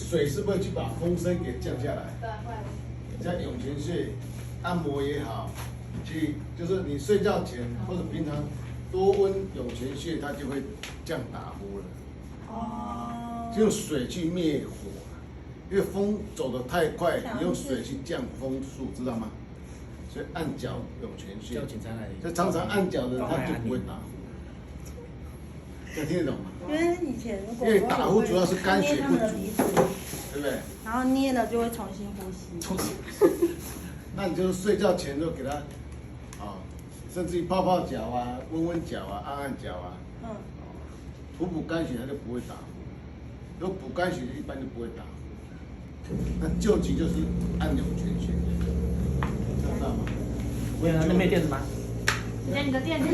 水是不是去把风声给降下来？对，会。像涌泉穴按摩也好，就是你睡觉前或者平常多温涌泉穴，它就会降打呼了。哦。就用水去灭火，因为风走得太快，你用水去降风速，知道吗？所以按脚涌泉穴，就常常按脚的人他就不会打呼。这听得懂吗？因为以前如果因为打呼主要是肝血不足，对不对？然后捏了就会重新呼吸。那你就是睡觉前就给他，甚至于泡泡脚啊、温温脚啊、按按脚啊，补肝血，他就不会打呼。如果补肝血，一般就不会打呼。那救急就是按涌泉穴，知道吗？那没电子吗？你的电池。